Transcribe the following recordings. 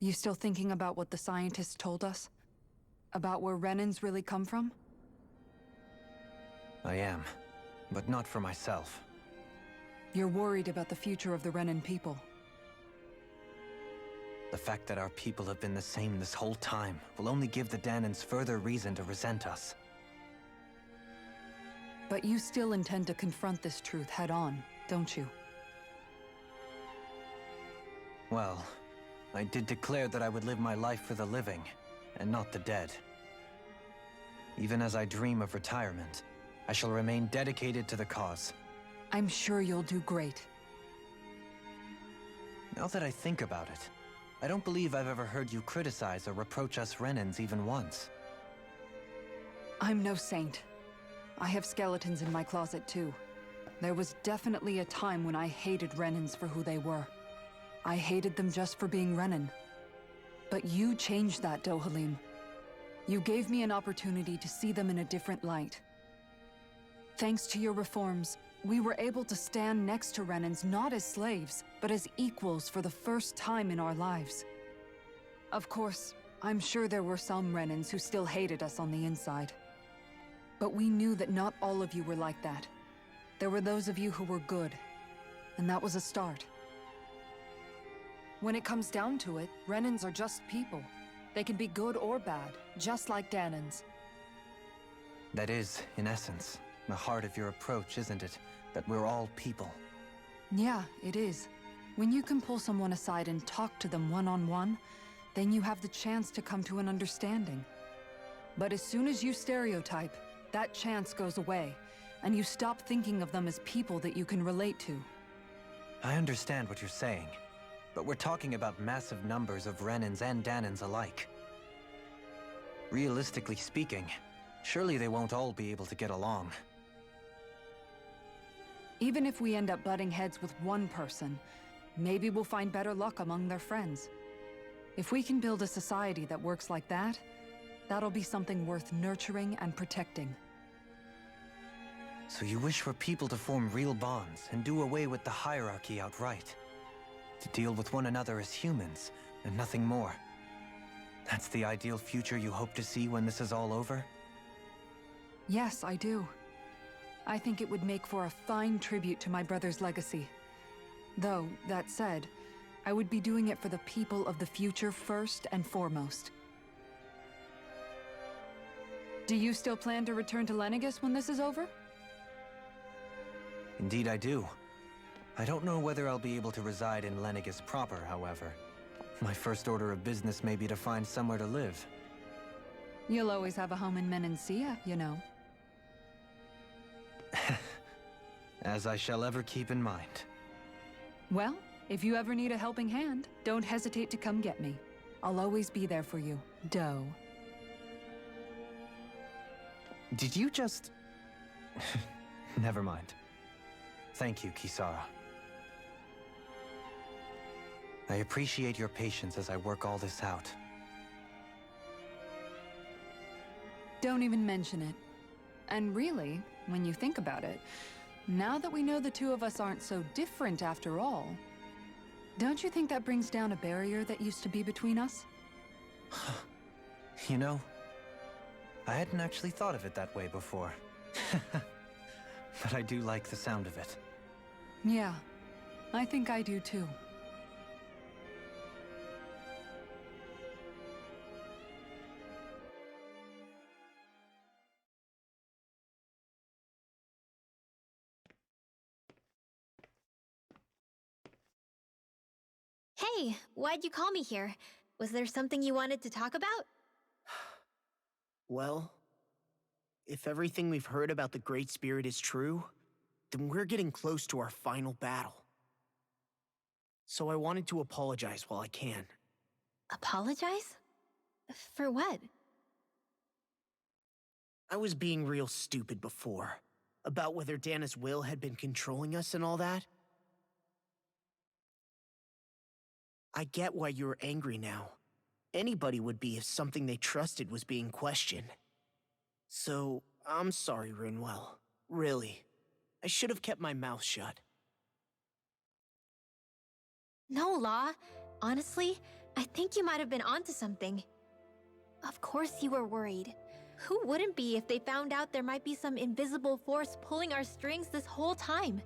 You still thinking about what the scientists told us? About where Renans really come from? I am, but not for myself. You're worried about the future of the Renan people. The fact that our people have been the same this whole time will only give the Danans further reason to resent us. But you still intend to confront this truth head-on, don't you? Well, I did declare that I would live my life for the living, and not the dead. Even as I dream of retirement, I shall remain dedicated to the cause. I'm sure you'll do great. Now that I think about it, I don't believe I've ever heard you criticize or reproach us Renans even once. I'm no saint. I have skeletons in my closet too. There was definitely a time when I hated Renans for who they were. I hated them just for being Renan. But you changed that, Dohalim. You gave me an opportunity to see them in a different light. Thanks to your reforms, we were able to stand next to Renans not as slaves, but as equals for the first time in our lives. Of course, I'm sure there were some Renans who still hated us on the inside. But we knew that not all of you were like that. There were those of you who were good, and that was a start. When it comes down to it, Renans are just people. They can be good or bad, just like Danans. That is, in essence, the heart of your approach, isn't it? That we're all people. Yeah, it is. When you can pull someone aside and talk to them one-on-one, then you have the chance to come to an understanding. But as soon as you stereotype, that chance goes away, and you stop thinking of them as people that you can relate to. I understand what you're saying, but we're talking about massive numbers of Renans and Danans alike. Realistically speaking, surely they won't all be able to get along. Even if we end up butting heads with one person, maybe we'll find better luck among their friends. If we can build a society that works like that, that'll be something worth nurturing and protecting. So you wish for people to form real bonds and do away with the hierarchy outright? To deal with one another as humans, and nothing more? That's the ideal future you hope to see when this is all over? Yes, I do. I think it would make for a fine tribute to my brother's legacy. Though, that said, I would be doing it for the people of the future first and foremost. Do you still plan to return to Lenegis when this is over? Indeed I do. I don't know whether I'll be able to reside in Lenegis proper, however. My first order of business may be to find somewhere to live. You'll always have a home in Menancia, you know. As I shall ever keep in mind. Well, if you ever need a helping hand, don't hesitate to come get me. I'll always be there for you, Doe. Did you just... Never mind. Thank you, Kisara. I appreciate your patience as I work all this out. Don't even mention it. And really, when you think about it, now that we know the two of us aren't so different after all, don't you think that brings down a barrier that used to be between us? You know, I hadn't actually thought of it that way before. But I do like the sound of it. Yeah, I think I do too. Hey, why'd you call me here? Was there something you wanted to talk about? Well, if everything we've heard about the Great Spirit is true, then we're getting close to our final battle. So I wanted to apologize while I can. Apologize? For what? I was being real stupid before, about whether Dana's will had been controlling us and all that. I get why you're angry now. Anybody would be if something they trusted was being questioned. So, I'm sorry, Rinwell. Really. I should have kept my mouth shut. No, Law. Honestly, I think you might have been onto something. Of course you were worried. Who wouldn't be if they found out there might be some invisible force pulling our strings this whole time?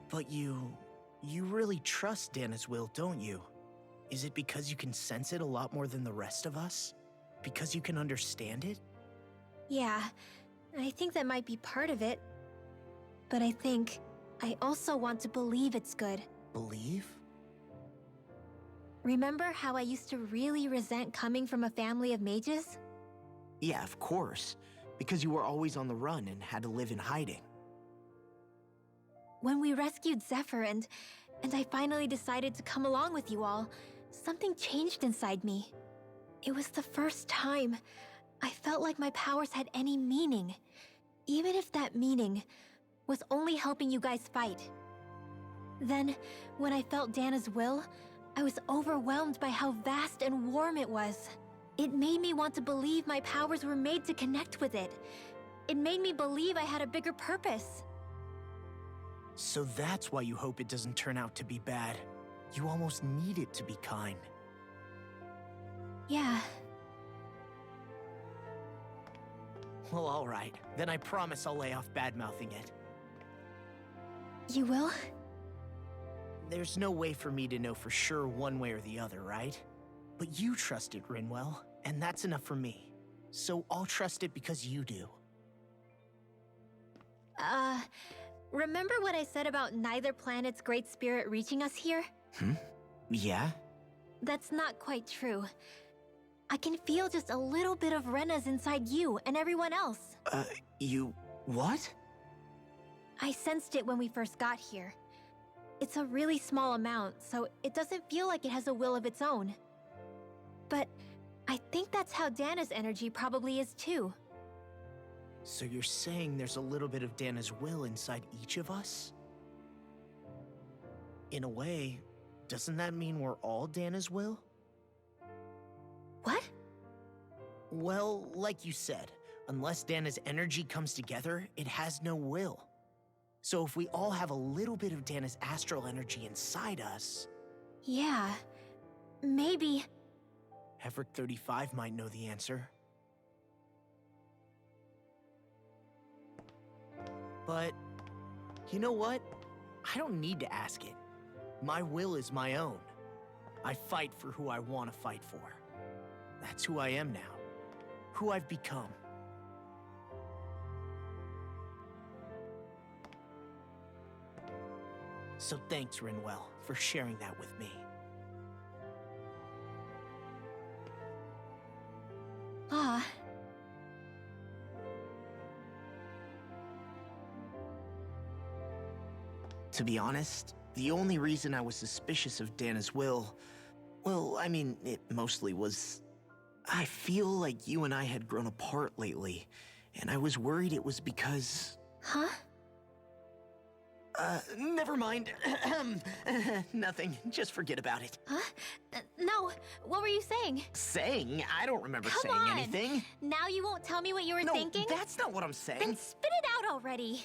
But you really trust Dana's will, don't you? Is it because you can sense it a lot more than the rest of us? Because you can understand it? Yeah, I think that might be part of it. But I also want to believe it's good. Believe? Remember how I used to really resent coming from a family of mages? Yeah, of course. Because you were always on the run and had to live in hiding. When we rescued Zephyr and I finally decided to come along with you all, something changed inside me. It was the first time I felt like my powers had any meaning, even if that meaning was only helping you guys fight. Then, when I felt Dana's will, I was overwhelmed by how vast and warm it was. It made me want to believe my powers were made to connect with it. It made me believe I had a bigger purpose. So that's why you hope it doesn't turn out to be bad. You almost need it to be kind. Yeah. Well, alright. Then I promise I'll lay off bad-mouthing it. You will? There's no way for me to know for sure one way or the other, right? But you trust it, Rinwell, and that's enough for me. So I'll trust it because you do. Remember what I said about neither planet's great spirit reaching us here? Yeah? That's not quite true. I can feel just a little bit of Rena's inside you and everyone else. You... what? I sensed it when we first got here. It's a really small amount, so it doesn't feel like it has a will of its own. But I think that's how Dana's energy probably is too. So you're saying there's a little bit of Dana's will inside each of us? In a way, doesn't that mean we're all Dana's will? What? Well, like you said, unless Dana's energy comes together, it has no will. So if we all have a little bit of Dana's astral energy inside us... Yeah, maybe... Everett 35 might know the answer. But, you know what? I don't need to ask it. My will is my own. I fight for who I want to fight for. That's who I am now. Who I've become. So thanks, Rinwell, for sharing that with me. Ah. To be honest, the only reason I was suspicious of Dana's will, well, I mean, it mostly was... I feel like you and I had grown apart lately, and I was worried it was because... Huh? Never mind. Nothing. Just forget about it. Huh? No, what were you saying? Saying? I don't remember Come saying on. anything. Now you won't tell me what you were No, thinking? that's not what I'm saying. Then spit it out already.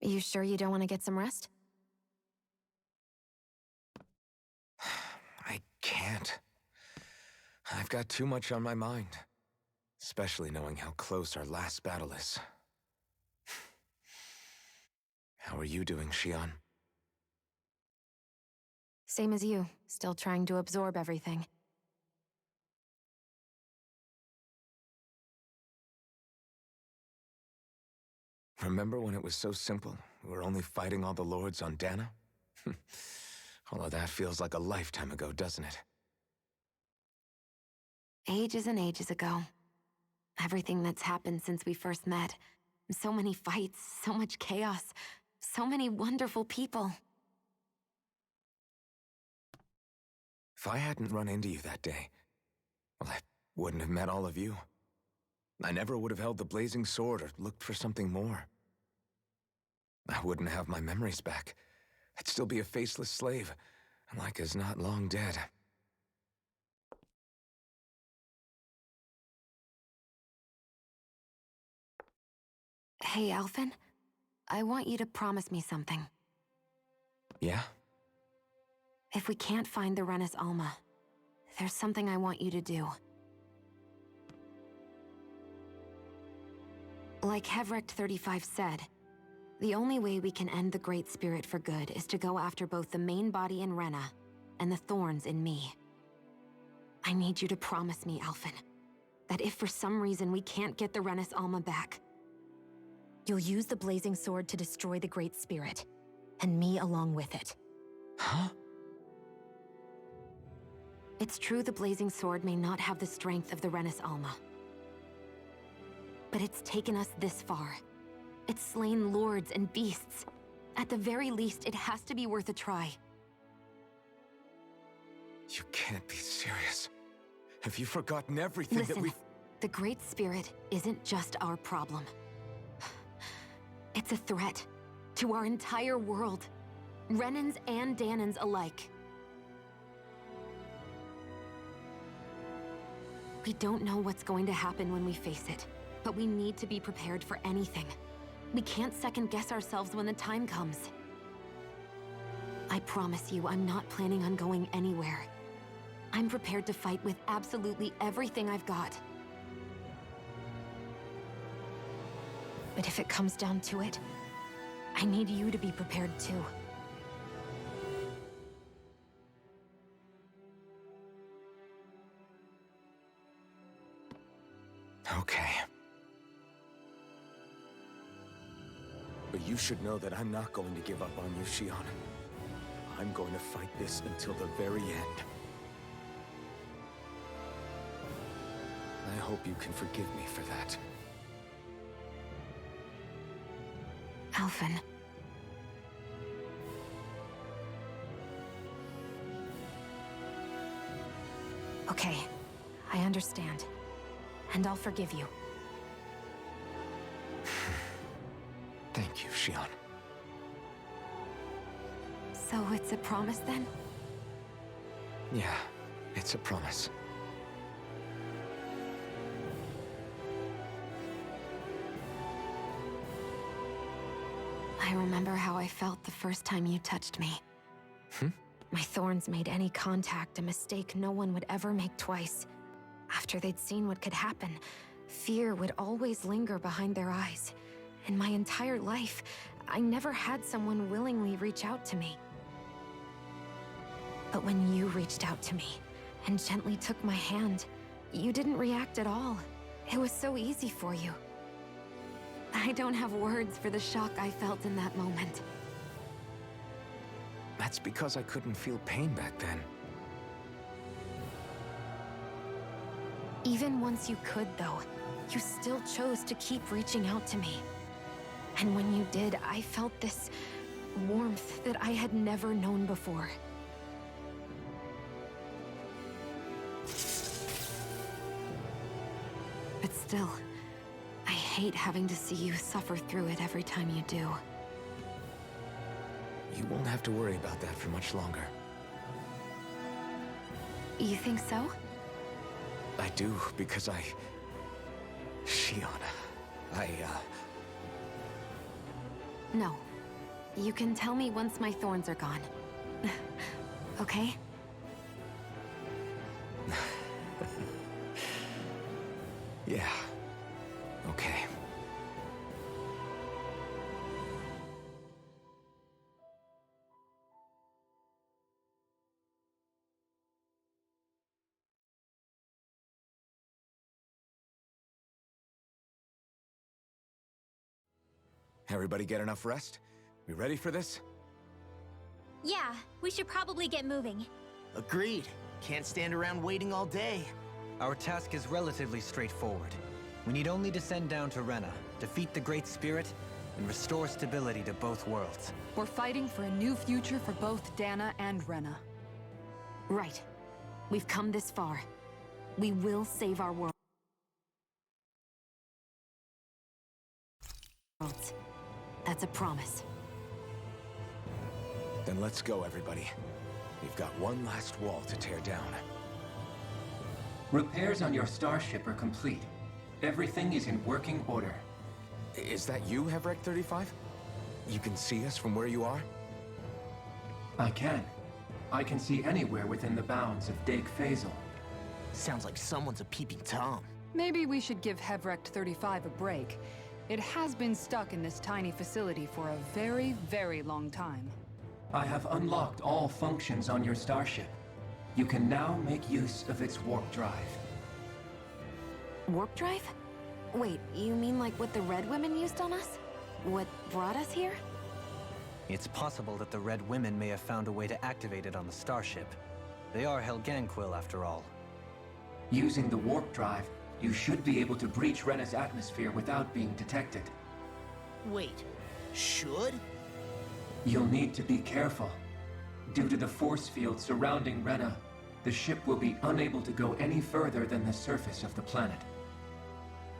You sure you don't want to get some rest? I can't. I've got too much on my mind. Especially knowing how close our last battle is. How are you doing, Xion? Same as you, still trying to absorb everything. Remember when it was so simple? We were only fighting all the lords on Dana? All of that feels like a lifetime ago, doesn't it? Ages and ages ago. Everything that's happened since we first met. So many fights, so much chaos, so many wonderful people. If I hadn't run into you that day, well, I wouldn't have met all of you. I never would have held the blazing sword or looked for something more. I wouldn't have my memories back. I'd still be a faceless slave, like as not long dead. Hey, Alphen. I want you to promise me something. Yeah? If we can't find the Rena's Alma, there's something I want you to do. Like Hevrecht 35 said, the only way we can end the Great Spirit for good is to go after both the main body in Rena and the thorns in me. I need you to promise me, Alphen, that if for some reason we can't get the Rena's Alma back, you'll use the blazing sword to destroy the Great Spirit, and me along with it. Huh? It's true the blazing sword may not have the strength of the Rena's Alma, but it's taken us this far. It's slain lords and beasts. At the very least, it has to be worth a try. You can't be serious. Have you forgotten everything Listen, that we've... the Great Spirit isn't just our problem. It's a threat to our entire world. Renans and Danans alike. We don't know what's going to happen when we face it, but we need to be prepared for anything. We can't second-guess ourselves when the time comes. I promise you, I'm not planning on going anywhere. I'm prepared to fight with absolutely everything I've got. But if it comes down to it, I need you to be prepared too. Okay. But you should know that I'm not going to give up on you, Shion. I'm going to fight this until the very end. I hope you can forgive me for that. Alphen. Okay, I understand. And I'll forgive you. Thank you, Shion. So it's a promise then? Yeah, it's a promise. I remember how I felt the first time you touched me. My thorns made any contact a mistake no one would ever make twice. After they'd seen what could happen, fear would always linger behind their eyes. In my entire life, I never had someone willingly reach out to me. But when you reached out to me and gently took my hand, you didn't react at all. It was so easy for you. I don't have words for the shock I felt in that moment. That's because I couldn't feel pain back then. Even once you could, though, you still chose to keep reaching out to me. And when you did, I felt this warmth that I had never known before. But still, I hate having to see you suffer through it every time you do. You won't have to worry about that for much longer. You think so? I do, because Shion, No. You can tell me once my thorns are gone. Okay? Yeah. Okay. Everybody get enough rest? We ready for this? Yeah, we should probably get moving. Agreed. Can't stand around waiting all day. Our task is relatively straightforward. We need only to send down to Rena, defeat the Great Spirit, and restore stability to both worlds. We're fighting for a new future for both Dana and Rena. Right. We've come this far. We will save our world. That's a promise. Then let's go, everybody. We've got one last wall to tear down. Repairs on your starship are complete. Everything is in working order. Is that you, Hevrek 35? You can see us from where you are? I can. I can see anywhere within the bounds of Dake Phasal. Sounds like someone's a peeping Tom. Maybe we should give Hevrect 35 a break. It has been stuck in this tiny facility for a very, very long time. I have unlocked all functions on your starship. You can now make use of its warp drive. Warp drive? Wait, you mean like what the Red Women used on us? What brought us here? It's possible that the Red Women may have found a way to activate it on the starship. They are Helganquil, after all. Using the warp drive, you should be able to breach Rena's atmosphere without being detected. Wait, should? You'll need to be careful. Due to the force field surrounding Rena, the ship will be unable to go any further than the surface of the planet.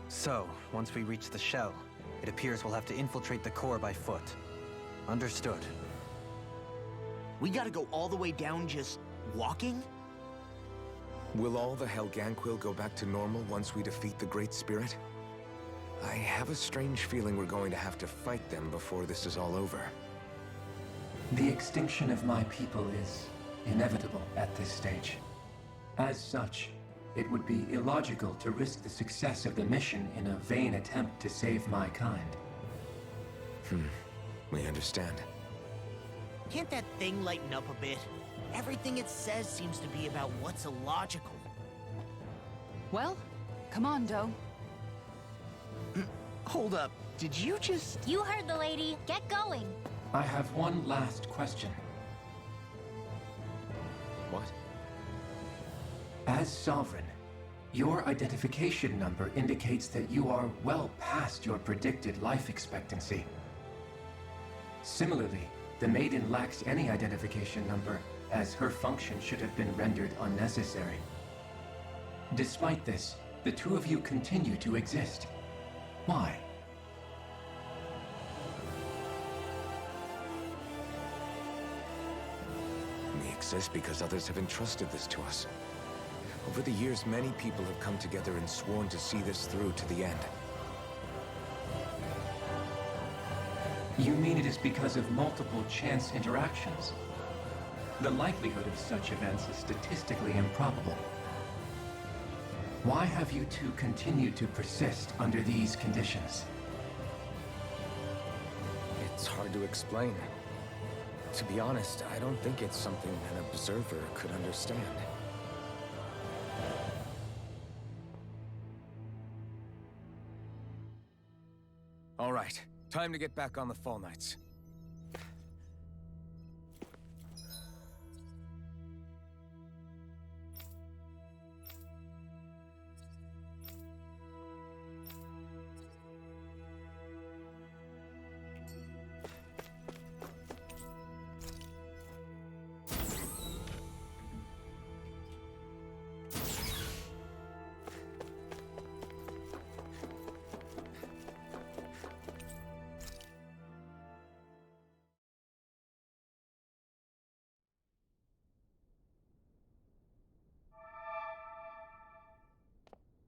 So, once we reach the shell, it appears we'll have to infiltrate the core by foot. Understood. We gotta go all the way down just walking? Will all the Helganquil go back to normal once we defeat the Great Spirit? I have a strange feeling we're going to have to fight them before this is all over. The extinction of my people is inevitable at this stage. As such, it would be illogical to risk the success of the mission in a vain attempt to save my kind. We understand. Can't that thing lighten up a bit? Everything it says seems to be about what's illogical. Well, come on, Doe. Hold up, did you just... You heard the lady. Get going. I have one last question. What? As Sovereign, your identification number indicates that you are well past your predicted life expectancy. Similarly, the Maiden lacks any identification number, as her function should have been rendered unnecessary. Despite this, the two of you continue to exist. Why? We exist because others have entrusted this to us. Over the years, many people have come together and sworn to see this through to the end. You mean it is because of multiple chance interactions? The likelihood of such events is statistically improbable. Why have you two continued to persist under these conditions? It's hard to explain. To be honest, I don't think it's something an observer could understand. All right, time to get back on the Fall Knights.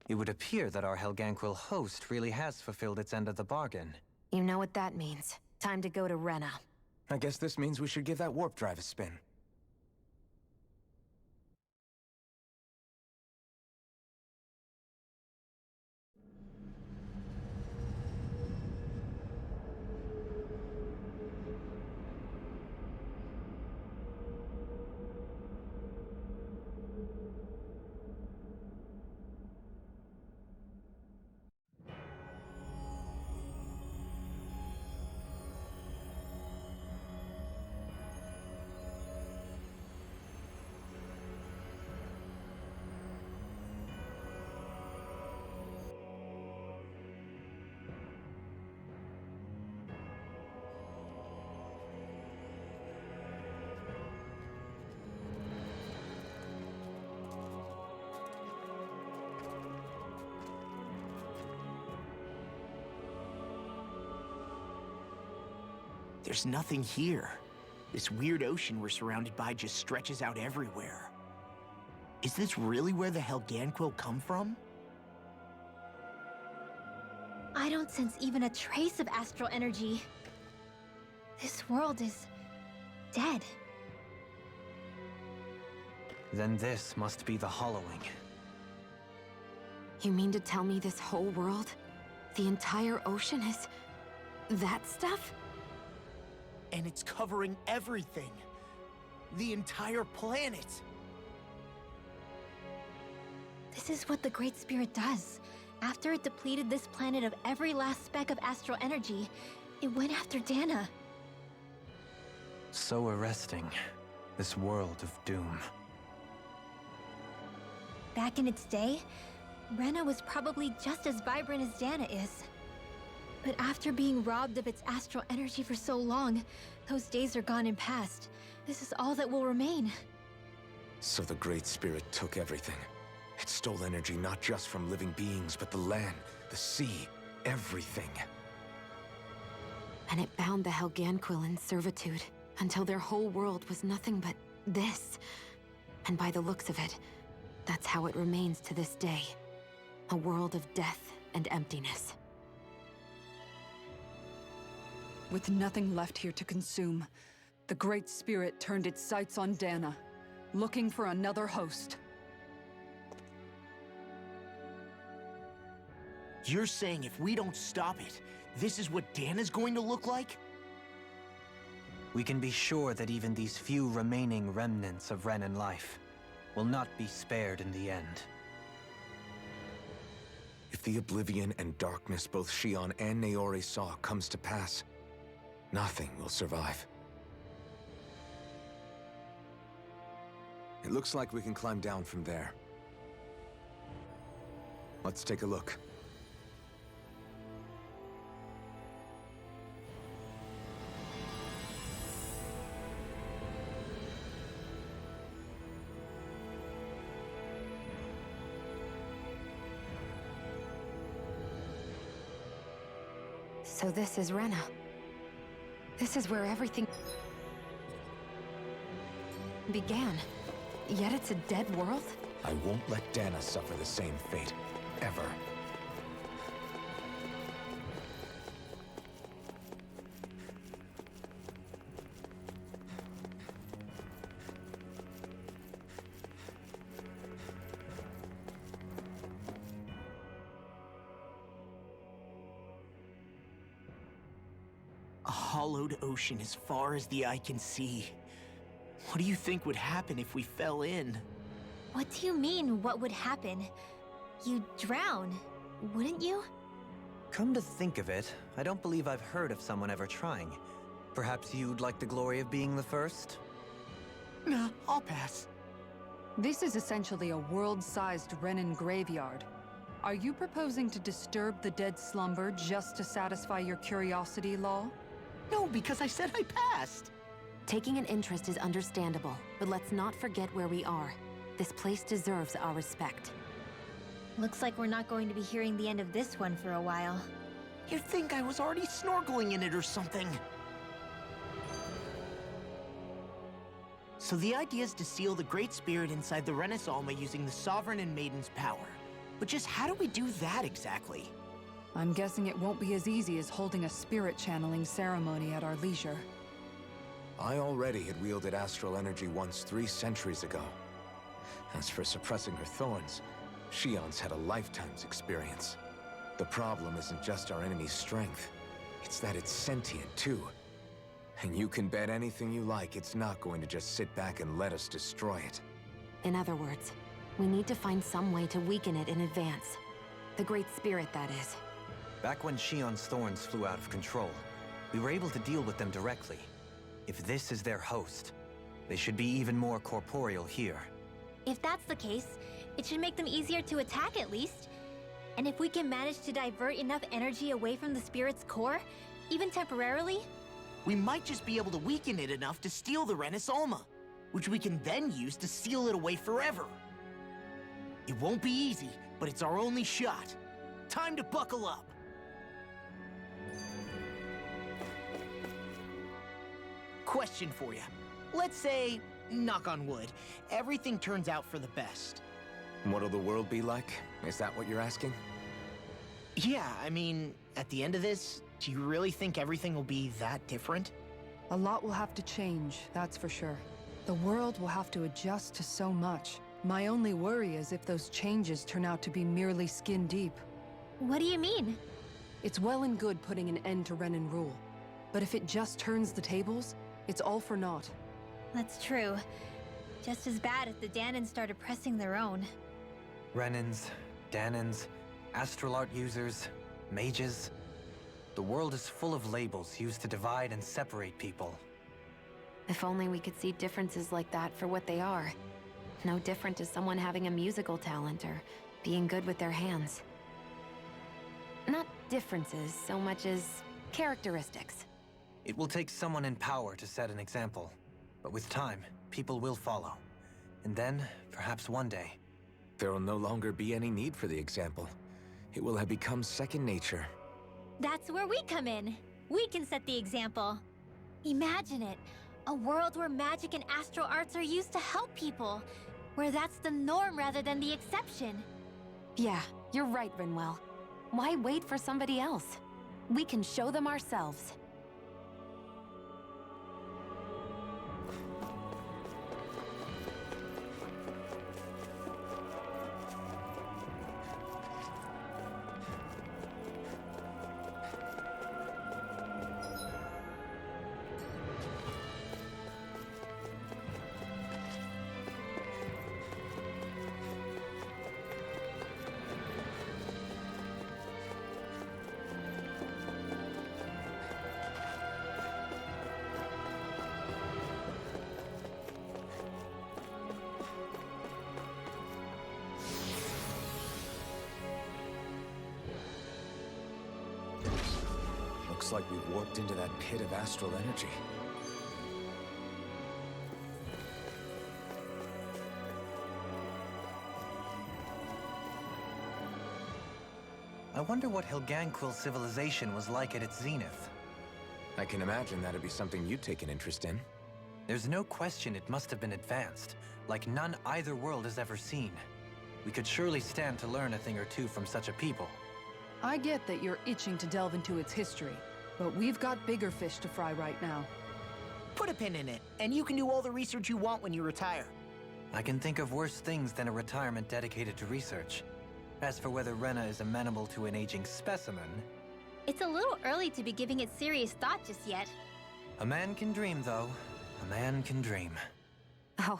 It would appear that our Helganquil host really has fulfilled its end of the bargain. You know what that means. Time to go to Rena. I guess this means we should give that warp drive a spin. There's nothing here. This weird ocean we're surrounded by just stretches out everywhere. Is this really where the Helganquil come from? I don't sense even a trace of astral energy. This world is dead. Then this must be the hollowing. You mean to tell me this whole world, the entire ocean is that stuff? And it's covering everything. The entire planet. This is what the Great Spirit does. After it depleted this planet of every last speck of astral energy, it went after Dana. So arresting. This world of doom. Back in its day, Rena was probably just as vibrant as Dana is. But after being robbed of its astral energy for so long, those days are gone and past. This is all that will remain. So the Great Spirit took everything. It stole energy not just from living beings, but the land, the sea, everything. And it bound the Helganquil in servitude until their whole world was nothing but this. And by the looks of it, that's how it remains to this day. A world of death and emptiness. With nothing left here to consume, the Great Spirit turned its sights on Dana, looking for another host. You're saying if we don't stop it, this is what Dana's going to look like? We can be sure that even these few remaining remnants of Renan life will not be spared in the end. If the oblivion and darkness both Shion and Naori saw comes to pass, nothing will survive. It looks like we can climb down from there. Let's take a look. So this is Rena. This is where everything began. Yet it's a dead world? I won't let Dana suffer the same fate, ever. A hollowed ocean as far as the eye can see. What do you think would happen if we fell in? What do you mean, what would happen? You'd drown, wouldn't you? Come to think of it, I don't believe I've heard of someone ever trying. Perhaps you'd like the glory of being the first? Nah, I'll pass. This is essentially a world-sized Renan graveyard. Are you proposing to disturb the dead slumber just to satisfy your curiosity, Law? No, because I said I passed. Taking an interest is understandable, but let's not forget where we are. This place deserves our respect. Looks like we're not going to be hearing the end of this one for a while. You'd think I was already snorkeling in it or something. So the idea is to seal the Great Spirit inside the Rena's Alma using the Sovereign and Maiden's power. But just how do we do that exactly? I'm guessing it won't be as easy as holding a spirit channeling ceremony at our leisure. I already had wielded astral energy once 3 centuries ago. As for suppressing her thorns, Shion's had a lifetime's experience. The problem isn't just our enemy's strength, it's that it's sentient too. And you can bet anything you like it's not going to just sit back and let us destroy it. In other words, we need to find some way to weaken it in advance. The Great Spirit, that is. Back when Shion's thorns flew out of control, we were able to deal with them directly. If this is their host, they should be even more corporeal here. If that's the case, it should make them easier to attack at least. And if we can manage to divert enough energy away from the spirit's core, even temporarily, We might just be able to weaken it enough to steal the Rena's Alma, which we can then use to seal it away forever. It won't be easy, but it's our only shot. Time to buckle up. question for you. Let's say, knock on wood, everything turns out for the best. What'll the world be like? Is that what you're asking? Yeah, I mean, at the end of this, do you really think everything will be that different? A lot will have to change, that's for sure. The world will have to adjust to so much. My only worry is if those changes turn out to be merely skin deep. What do you mean? It's well and good putting an end to Renan rule. But if it just turns the tables, it's all for naught. That's true. Just as bad if the Danans started pressing their own. Renans, Danans, astral art users, mages. The world is full of labels used to divide and separate people. If only we could see differences like that for what they are. No different to someone having a musical talent or being good with their hands. Not differences so much as characteristics. It will take someone in power to set an example. But with time, people will follow. And then, perhaps one day... There will no longer be any need for the example. It will have become second nature. That's where we come in. We can set the example. Imagine it. A world where magic and astral arts are used to help people. Where that's the norm rather than the exception. Yeah, you're right, Rinwell. Why wait for somebody else? We can show them ourselves. Looks like we've warped into that pit of astral energy. I wonder what Helganquil civilization was like at its zenith. I can imagine that'd be something you'd take an interest in. There's no question it must have been advanced, like none either world has ever seen. We could surely stand to learn a thing or two from such a people. I get that you're itching to delve into its history, but we've got bigger fish to fry right now. Put a pin in it, and you can do all the research you want when you retire. I can think of worse things than a retirement dedicated to research. As for whether Rena is amenable to an aging specimen... It's a little early to be giving it serious thought just yet. A man can dream, though. A man can dream. Oh,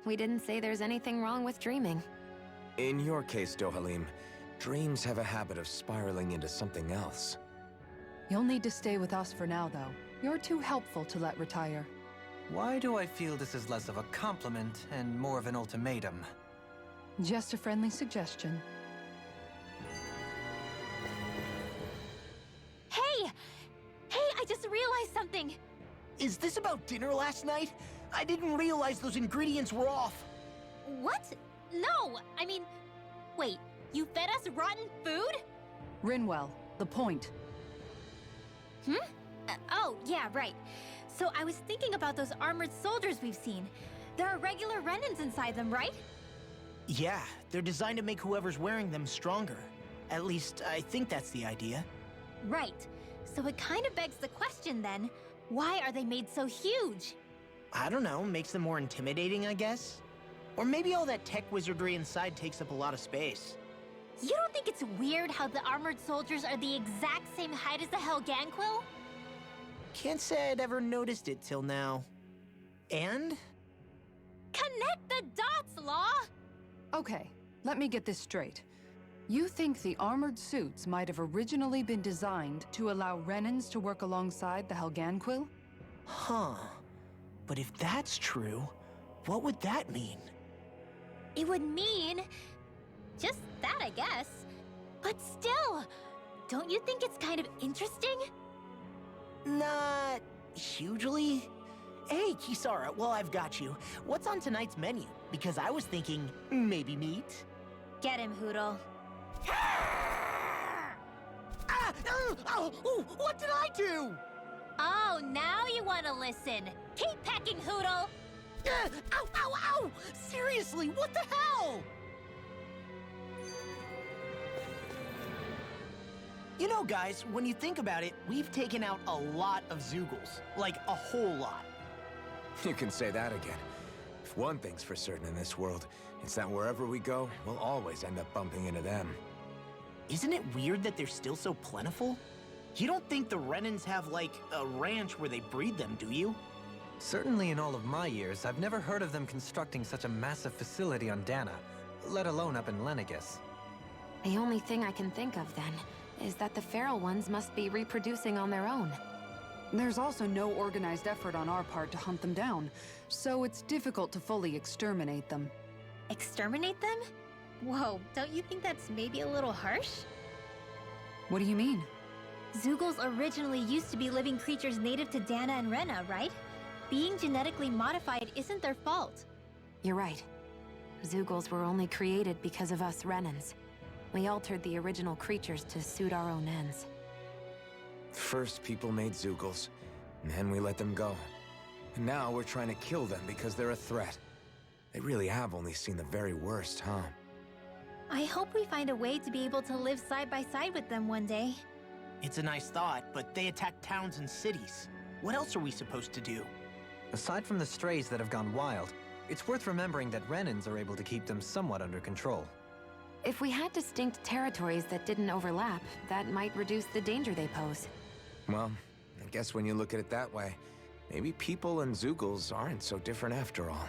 we didn't say there's anything wrong with dreaming. In your case, Dohalim, dreams have a habit of spiraling into something else. You'll need to stay with us for now, though. You're too helpful to let retire. Why do I feel this is less of a compliment and more of an ultimatum? Just a friendly suggestion. Hey! Hey, I just realized something! Is this about dinner last night? I didn't realize those ingredients were off. What? No! I mean, wait, you fed us rotten food? Rinwell, the point. Oh, yeah, right. So I was thinking about those armored soldiers we've seen. There are regular Renans inside them, right? Yeah, they're designed to make whoever's wearing them stronger. At least, I think that's the idea. Right. So it kind of begs the question then, why are they made so huge? I don't know, makes them more intimidating, I guess? Or maybe all that tech wizardry inside takes up a lot of space. You don't think it's weird how the armored soldiers are the exact same height as the Helganquil? Can't say I'd ever noticed it till now. And? Connect the dots, Law! Okay, let me get this straight. You think the armored suits might have originally been designed to allow Renans to work alongside the Helganquil? Huh. But if that's true, what would that mean? It would mean... just that, I guess. But still, don't you think it's kind of interesting? Not hugely. Hey, Kisara, well, I've got you. What's on tonight's menu? Because I was thinking, maybe meat? Get him, Hootle. Ah! Oh, what did I do? Oh, now you want to listen. Keep pecking, Hoodle! Ow, ow, ow! Seriously, what the hell? You know, guys, when you think about it, we've taken out a lot of Zoogles. Like, a whole lot. You can say that again. If one thing's for certain in this world, it's that wherever we go, we'll always end up bumping into them. Isn't it weird that they're still so plentiful? You don't think the Renans have, like, a ranch where they breed them, do you? Certainly in all of my years, I've never heard of them constructing such a massive facility on Dana, let alone up in Lenegis. The only thing I can think of, then, is that the feral ones must be reproducing on their own. There's also no organized effort on our part to hunt them down, so it's difficult to fully exterminate them. Exterminate them? Whoa, don't you think that's maybe a little harsh? What do you mean? Zoogles originally used to be living creatures native to Dana and Rena, right? Being genetically modified isn't their fault. You're right. Zoogles were only created because of us Renans. We altered the original creatures to suit our own ends. First, people made Zoogles, and then we let them go. And now we're trying to kill them because they're a threat. They really have only seen the very worst, huh? I hope we find a way to be able to live side by side with them one day. It's a nice thought, but they attack towns and cities. What else are we supposed to do? Aside from the strays that have gone wild, it's worth remembering that Renans are able to keep them somewhat under control. If we had distinct territories that didn't overlap, that might reduce the danger they pose. Well, I guess when you look at it that way, maybe people and Zoogles aren't so different after all.